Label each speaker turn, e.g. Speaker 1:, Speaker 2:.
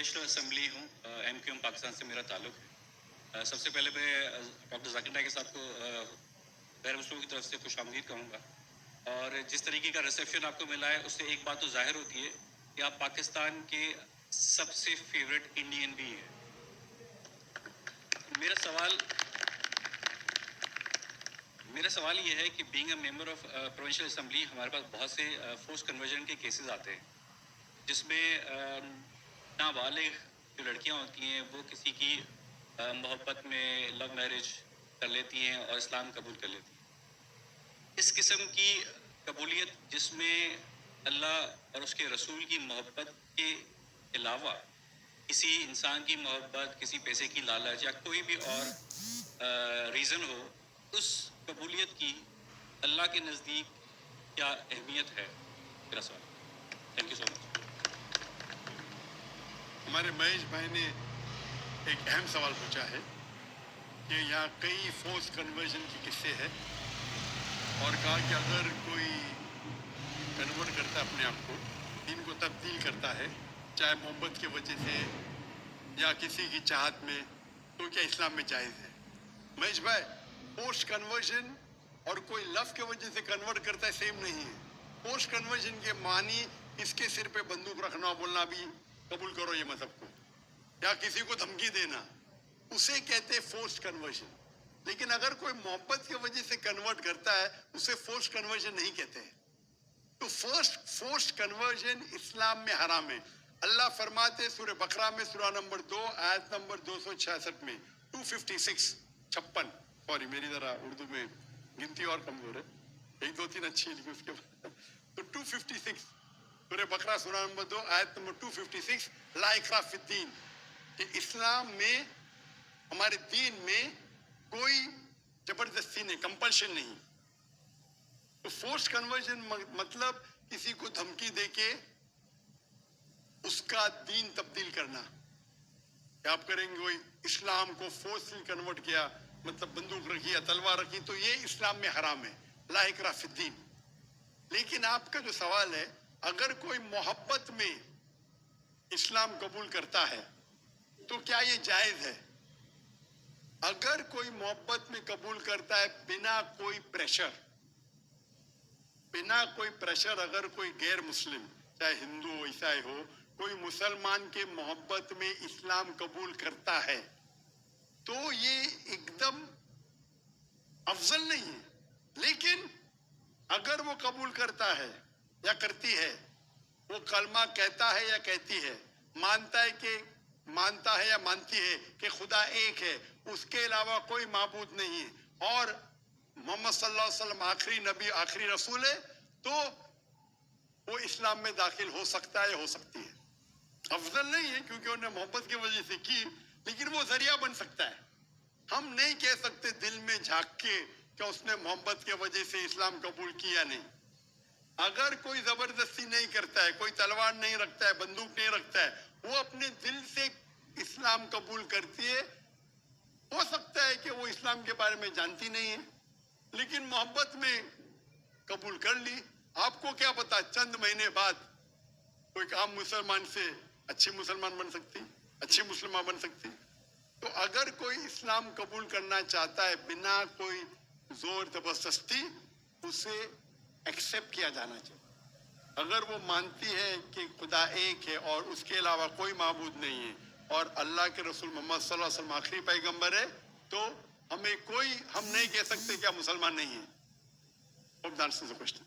Speaker 1: Provincial assembly हूँ, MQM Pakistan से मेरा ताल्लुक़ है। सबसे पहले मैं डॉक्टर ज़ाकिर नाइक साहब को गैर मुस्लिमों की तरफ से खुशामदीद कहूँगा। और जिस तरीके का रिसेप्शन आपको मिला है उससे एक बात तो ज़ाहिर होती है कि आप पाकिस्तान के सबसे फेवरेट इंडियन भी हैं। मेरा सवाल ये है कि being a member of provincial assembly हमारे पास बहुत से फोर्स कन्वर्जन के केसेस आते हैं, जिसमें नाबालिग जो लड़कियां होती हैं वो किसी की मोहब्बत में लव मैरिज कर लेती हैं और इस्लाम कबूल कर लेती हैं। इस किस्म की कबूलियत जिसमें अल्लाह और उसके रसूल की मोहब्बत के अलावा किसी इंसान की मोहब्बत, किसी पैसे की लालच या कोई भी और रीज़न हो, उस कबूलियत की अल्लाह के नज़दीक क्या अहमियत है? मेरा सवाल। Thank you so much.
Speaker 2: हमारे महेश भाई ने एक अहम सवाल पूछा है कि यहाँ कई फोर्स कन्वर्जन के किस्से हैं और कहा कि अगर कोई कन्वर्ट करता है अपने आप को, दीन को तब्दील करता है, चाहे मोहब्बत की वजह से या किसी की चाहत में, तो क्या इस्लाम में जायज़ है? महेश भाई, पोस्ट कन्वर्जन और कोई लव के वजह से कन्वर्ट करता है सेम नहीं है। पोस्ट कन्वर्जन के मानी इसके सिर पे बंदूक रखना, बोलना भी कबूल करो ये मजहब को, या किसी को धमकी देना, उसे कहते हैं फोर्स कन्वर्जन। लेकिन अगर कोई मोहब्बत की वजह से कन्वर्ट करता है उसे फोर्स कन्वर्जन नहीं कहते हैं। तो फोर्स कन्वर्जन इस्लाम में हराम है। अल्लाह फरमाते सूरह बकरा में सूरह नंबर 2 आयत नंबर 266 में 256 सॉरी मेरी जरा उर्दू में गिनती और कमजोर है, एक दो तीन अच्छी है लेकिन उसके बाद तो 256 सूरह बकरा सूरह नंबर 2 आयत नंबर 256 ला इकराह फिद्दीन, कि इस्लाम में, हमारे दीन में कोई जबरदस्ती नहीं, कंपल्शन नहीं। तो फोर्स कन्वर्जन मतलब किसी को धमकी देके उसका दीन तब्दील करना। क्या आप करेंगे? कोई इस्लाम को फोर्सफुल कन्वर्ट किया, मतलब बंदूक रखी या तलवार रखी, तो ये इस्लाम में हराम है, ला इकराह फिद्दीन। लेकिन आपका जो सवाल है, अगर कोई मोहब्बत में इस्लाम कबूल करता है तो क्या ये जायज है? अगर कोई मोहब्बत में कबूल करता है बिना कोई प्रेशर, अगर कोई गैर मुस्लिम, चाहे हिंदू हो, ईसाई हो, कोई मुसलमान के मोहब्बत में इस्लाम कबूल करता है, तो ये एकदम अफजल नहीं है। लेकिन अगर वो कबूल करता है या करती है, वो कलमा कहता है या कहती है, मानता है या मानती है कि खुदा एक है, उसके अलावा कोई माबूद नहीं है, और मोहम्मद सल्लल्लाहु अलैहि वसल्लम आखिरी नबी, आखिरी रसूल है, तो वो इस्लाम में दाखिल हो सकता है, हो सकती है। अफजल नहीं है क्योंकि उन्हें मोहब्बत की वजह से की, लेकिन वो जरिया बन सकता है। हम नहीं कह सकते दिल में झांक के क्या उसने मोहब्बत की वजह से इस्लाम कबूल किया नहीं। अगर कोई जबरदस्ती नहीं करता है, कोई तलवार नहीं रखता है, बंदूक नहीं रखता है, वो अपने दिल से इस्लाम कबूल करती है, हो सकता है कि वो इस्लाम के बारे में जानती नहीं है, लेकिन मोहब्बत में कबूल कर ली। आपको क्या पता, चंद महीने बाद कोई आम मुसलमान से अच्छी मुसलमान बन सकती, अच्छी मुसलमान बन सकती। तो अगर कोई इस्लाम कबूल करना चाहता है बिना कोई जोर जबरदस्ती, उसे एक्सेप्ट किया जाना चाहिए। अगर वो मानती है कि खुदा एक है और उसके अलावा कोई माबूद नहीं है और अल्लाह के रसूल मोहम्मद सल्लल्लाहु अलैहि वसल्लम आखिरी पैगंबर है, तो हम नहीं कह सकते क्या मुसलमान नहीं है। Hope that answers the question.